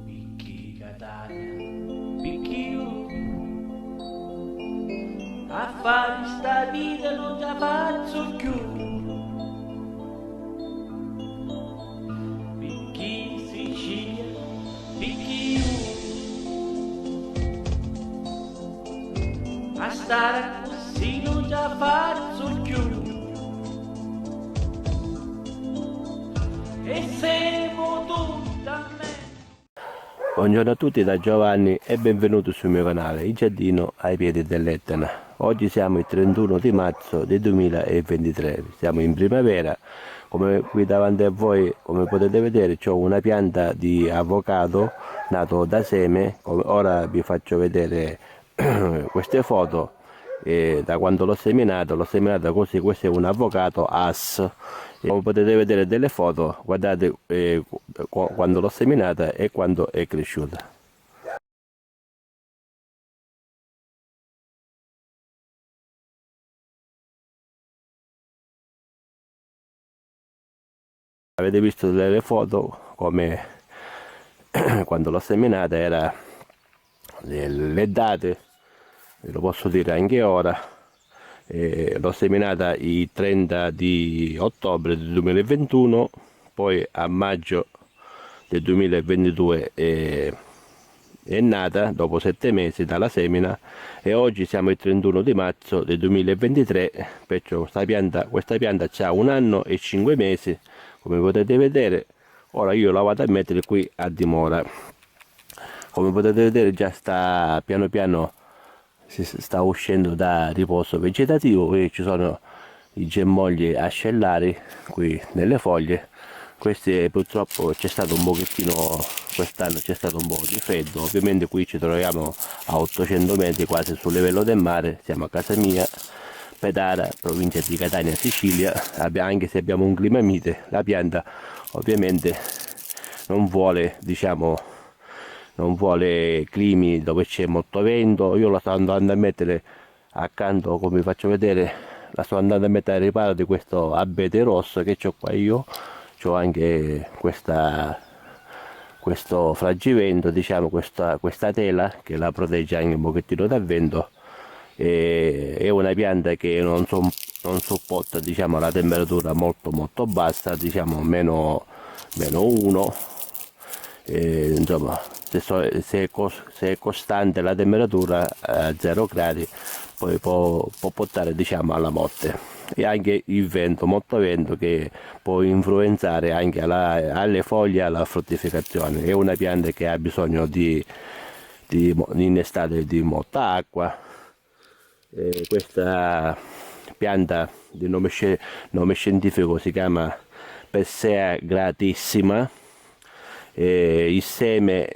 Picchi Catania, picchio, a fare sta vita non ti faccio più. Picchi Sicilia, picchio, a stare così non ti faccio più. E siamo tutti a me. Buongiorno a tutti da Giovanni e benvenuti sul mio canale Il Giardino ai piedi dell'Etna. Oggi siamo il 31 di marzo del 2023, siamo in primavera. Come qui davanti a voi, come potete vedere, ho una pianta di avocado nato da seme. Ora vi faccio vedere queste foto. Da quando l'ho seminato così. Questo è un avocado as. Come potete vedere delle foto, guardate quando l'ho seminata e quando è cresciuta. Avete visto delle foto come quando l'ho seminata era le date, ve lo posso dire anche ora. L'ho seminata il 30 di ottobre del 2021, poi a maggio del 2022 è nata dopo 7 mesi dalla semina e oggi siamo il 31 di marzo del 2023, perciò questa pianta ha 1 anno e 5 mesi, come potete vedere. Ora io la vado a mettere qui a dimora. Come potete vedere già sta piano piano, si sta uscendo da riposo vegetativo e ci sono i germogli ascellari qui nelle foglie. Questi purtroppo c'è stato un pochettino, quest'anno c'è stato un po' di freddo. Ovviamente qui ci troviamo a 800 metri quasi sul livello del mare, siamo a casa mia, Petara, provincia di Catania, Sicilia. Anche se abbiamo un clima mite, la pianta ovviamente non vuole, non vuole climi dove c'è molto vento. Io la sto andando a mettere accanto, come vi faccio vedere, la sto andando a mettere al riparo di questo abete rosso che ho qua io. C'ho anche questo frangivento, questa tela che la protegge anche un pochettino dal vento. È una pianta che non sopporta la temperatura molto bassa, meno 1. Insomma, se è costante la temperatura a 0 gradi, poi può portare alla morte. E anche il vento, molto vento, che può influenzare anche alle foglie e alla fruttificazione. È una pianta che ha bisogno in estate di molta acqua. Questa pianta di nome scientifico si chiama Persea gratissima. Il seme,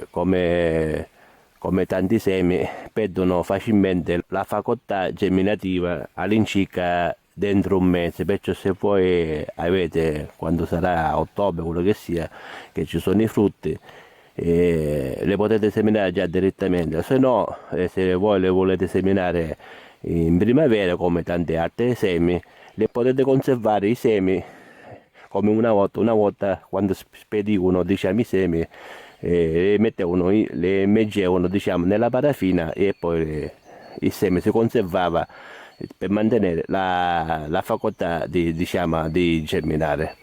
come tanti semi, perdono facilmente la facoltà germinativa all'incirca dentro un mese. Perciò se voi avete, quando sarà ottobre, quello che sia, che ci sono i frutti, le potete seminare già direttamente. Se no, se voi le volete seminare in primavera come tante altre semi, le potete conservare i semi come una volta quando spedivano i semi, le immergevano nella parafina e poi il seme si conservava per mantenere la facoltà di germinare.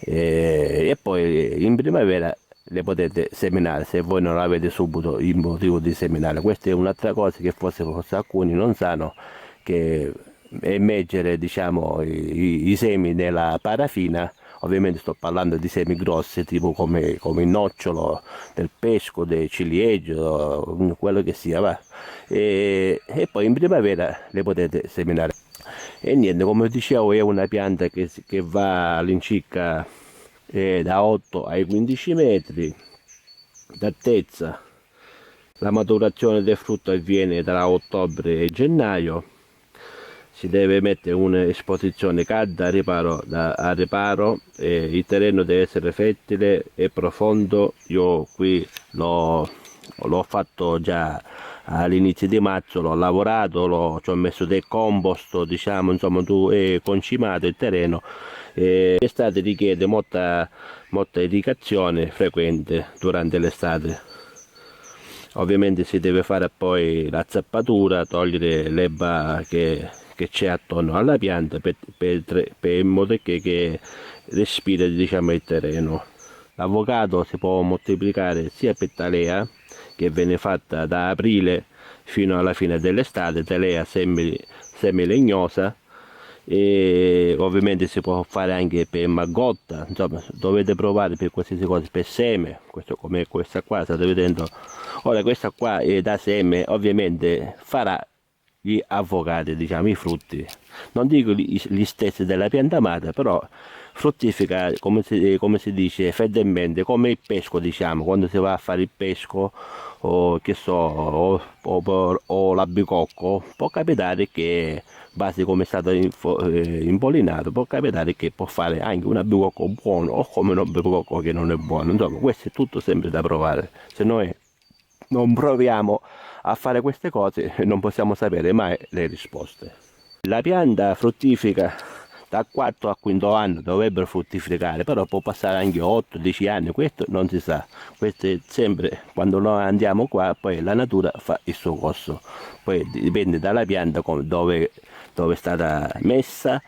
E poi in primavera le potete seminare se voi non avete subito il motivo di seminare. Questa è un'altra cosa che forse alcuni non sanno, che immergere i semi nella parafina. Ovviamente sto parlando di semi grossi, tipo come il nocciolo del pesco, del ciliegio, quello che sia, va. E poi in primavera le potete seminare. E niente, come dicevo, è una pianta che va all'incirca da 8 ai 15 metri d'altezza. La maturazione del frutto avviene tra ottobre e gennaio. Si deve mettere un'esposizione calda a riparo, il terreno deve essere fertile e profondo. Io qui l'ho fatto già all'inizio di marzo l'ho lavorato, ci ho messo del compost, diciamo, insomma, concimato il terreno. L'estate richiede molta irrigazione frequente durante l'estate. Ovviamente si deve fare poi la zappatura, togliere l'erba che c'è attorno alla pianta in modo che respiri, diciamo, il terreno. L'avocado si può moltiplicare sia per talea, che viene fatta da aprile fino alla fine dell'estate, talea semilegnosa, e ovviamente si può fare anche per maggotta. Insomma, dovete provare per qualsiasi cosa, per seme, questo come questa qua state vedendo. Ora questa qua è da seme, ovviamente farà gli avocati, diciamo, i frutti, non dico gli stessi della pianta amata, però fruttifica, come si dice, fedelmente, come il pesco, diciamo, quando si va a fare il pesco, o che so, o l'abicocco, può capitare che, base come è stato impollinato, può capitare che può fare anche un albicocco buono o come un albicocco che non è buono. Insomma, questo è tutto sempre da provare. Se noi non proviamo a fare queste cose non possiamo sapere mai le risposte. La pianta fruttifica da 4 a 5 anni, dovrebbero fruttificare, però può passare anche 8-10 anni, questo non si sa. Questo è sempre quando noi andiamo qua, poi la natura fa il suo corso, poi dipende dalla pianta dove è stata messa,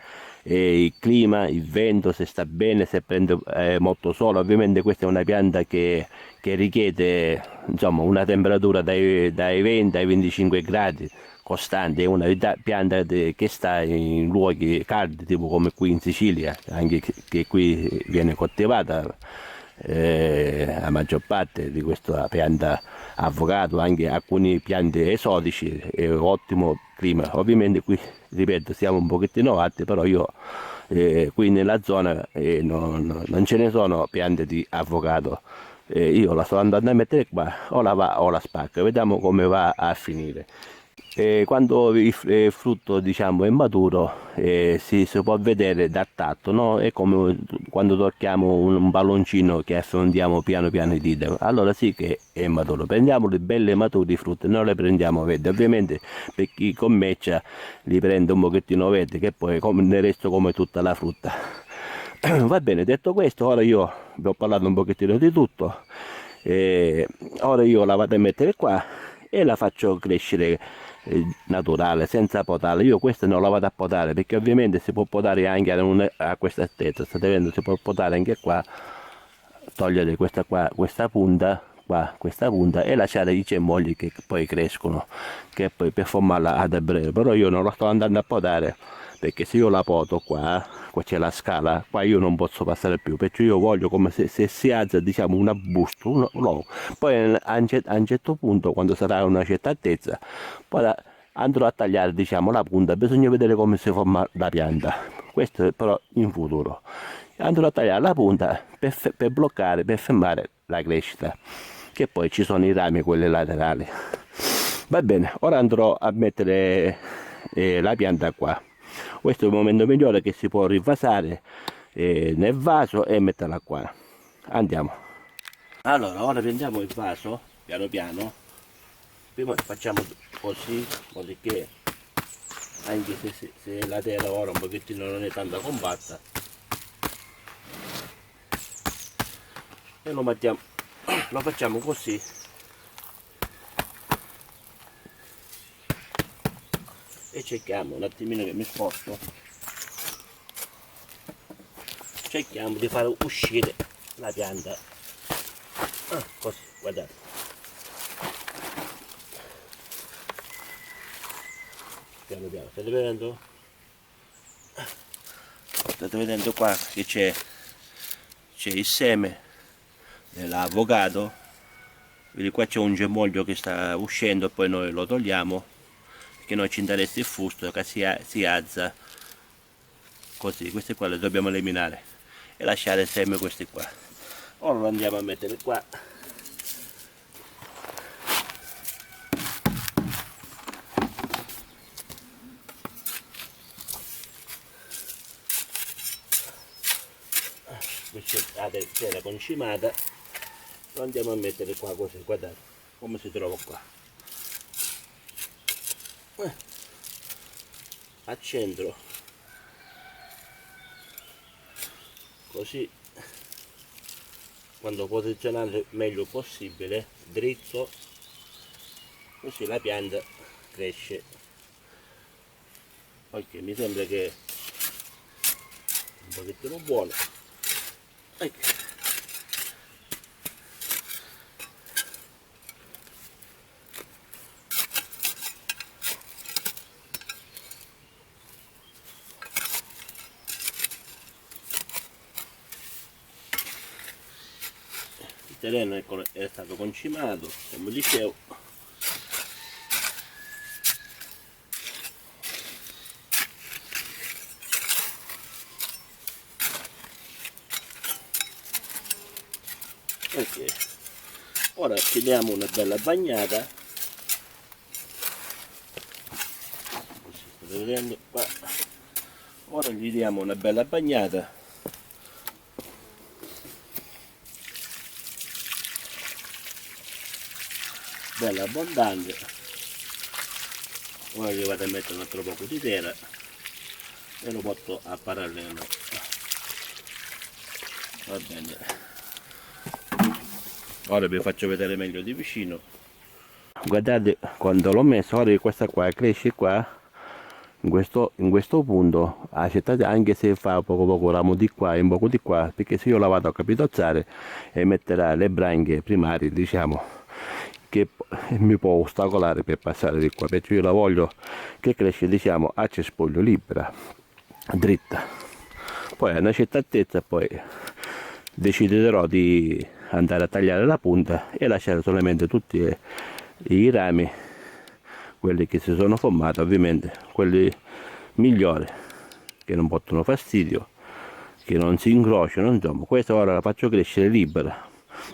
e il clima, il vento, se sta bene, se prende molto sole. Ovviamente questa è una pianta che richiede, insomma, una temperatura dai 20 ai 25 gradi costante. È una pianta che sta in luoghi caldi, tipo come qui in Sicilia, anche che qui viene coltivata la maggior parte di questa pianta avocado, anche alcune piante esotici, è un ottimo clima. Ovviamente qui, ripeto, siamo un pochettino alti, però io qui nella zona non ce ne sono piante di avocado. Io la sto andando a mettere qua, o la va o la spacca, vediamo come va a finire. Quando il frutto, diciamo, è maturo, si può vedere dal tatto, no? È come quando tocchiamo un palloncino che affondiamo piano piano i dita, allora sì che è maturo. Prendiamo le belle maturi i frutti, non le prendiamo verdi. Ovviamente per chi commeccia li prende un pochettino verdi, che poi nel resto come tutta la frutta. Va bene, detto questo, ora io vi ho parlato un pochettino di tutto, ora io la vado a mettere qua e la faccio crescere naturale, senza potare. Io questa non la vado a potare, perché ovviamente si può potare anche a questa altezza, state vedendo, si può potare anche qua, togliere questa punta qua, questa punta, e lasciare i cemogli che poi crescono, che poi per formarla ad breve. Però io non la sto andando a potare, perché se io la poto qua c'è la scala, qua io non posso passare più, perché io voglio come se si alza, diciamo, un arbusto, poi a un certo punto, quando sarà a una certa altezza, poi andrò a tagliare, diciamo, la punta. Bisogna vedere come si forma la pianta, questo però in futuro. Andrò a tagliare la punta per bloccare, per fermare la crescita, che poi ci sono i rami, quelli laterali. Va bene, ora andrò a mettere la pianta qua. Questo è il momento migliore, che si può rivasare nel vaso e metterla qua. Andiamo. Allora, ora prendiamo il vaso piano piano. Prima facciamo così, così che anche se la terra ora un pochettino non è tanto compatta, e lo facciamo così. E cerchiamo un attimino, che mi sposto, cerchiamo di fare uscire la pianta, così, guardate, piano piano. State vedendo qua che c'è il seme dell'avocado, vedi qua c'è un germoglio che sta uscendo, e poi noi lo togliamo, che non ci interessa il fusto che si alza così. Questi qua li dobbiamo eliminare e lasciare il seme questi qua. Ora lo andiamo a mettere qua. Questa è terra concimata, lo andiamo a mettere qua così, guardate come si trova qua. accentro così, quando posizionare meglio possibile, dritto, così la pianta cresce. Ok, mi sembra che è un pochettino buono. Ecco. Il terreno è stato concimato, come dicevo. Ok, ora ci diamo una bella bagnata, così state vedendo qua. Ora gli diamo una bella bagnata, bella abbondante. Ora gli vado a mettere un altro poco di terra e lo porto a parallelo. Va bene. Ora vi faccio vedere meglio di vicino. Guardate quando l'ho messo, ora che questa qua cresce qua in questo punto, accettate, anche se fa poco ramo di qua e un poco di qua, perché se io la vado a capitozzare e metterà le branche primarie, diciamo, che mi può ostacolare per passare di qua, perché io la voglio che cresce, diciamo, a cespuglio libera, dritta. Poi a una certa altezza poi deciderò di andare a tagliare la punta e lasciare solamente tutti i rami, quelli che si sono formati, ovviamente quelli migliori, che non portano fastidio, che non si incrociano. Insomma, questa ora la faccio crescere libera.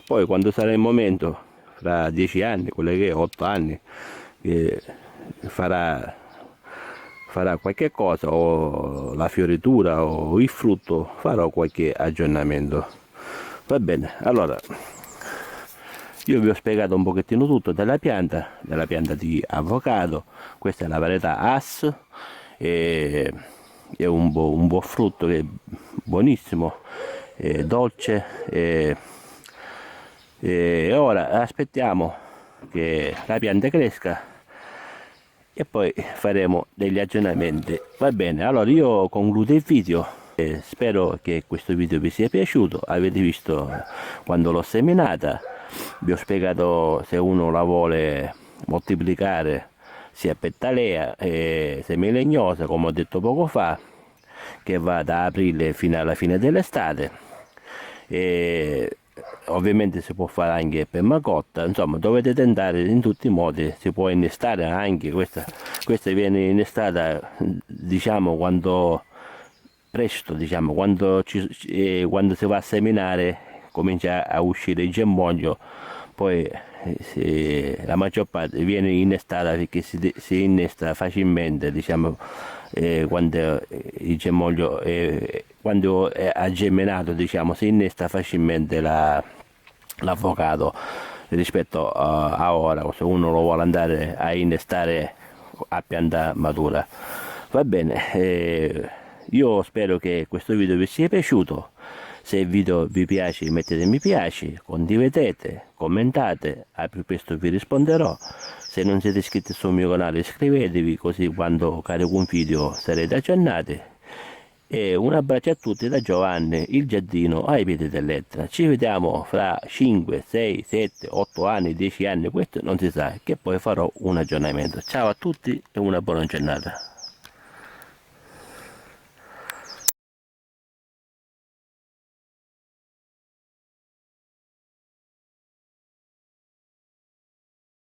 Poi quando sarà il momento, fra 10 anni, quelle che 8 anni, che farà qualche cosa, o la fioritura o il frutto, farò qualche aggiornamento. Va bene, allora io vi ho spiegato un pochettino tutto della pianta di avocado. Questa è la varietà Hass, è un buon frutto che è buonissimo, è dolce, e ora aspettiamo che la pianta cresca e poi faremo degli aggiornamenti. Va bene, allora io concludo il video. Spero che questo video vi sia piaciuto. Avete visto quando l'ho seminata, vi ho spiegato se uno la vuole moltiplicare sia pettalea e semilegnosa, come ho detto poco fa, che va da aprile fino alla fine dell'estate, e ovviamente si può fare anche permacotta. Insomma, dovete tentare in tutti i modi. Si può innestare anche questa viene innestata, diciamo, quando presto, diciamo, quando si va a seminare, comincia a uscire il germoglio. Poi la maggior parte viene innestata perché si innesta facilmente, diciamo, quando il germoglio quando ha germinato, diciamo, si innesta facilmente l'avocado rispetto a ora, se uno lo vuole andare a innestare a pianta matura. Va bene, io spero che questo video vi sia piaciuto. Se il video vi piace mettete mi piace, condividete, commentate, al più presto vi risponderò. Se non siete iscritti sul mio canale iscrivetevi, così quando carico un video sarete aggiornati. E un abbraccio a tutti da Giovanni, il giardino ai piedi dell'Etna. Ci vediamo fra 5, 6, 7, 8 anni, 10 anni, questo non si sa, che poi farò un aggiornamento. Ciao a tutti e una buona giornata.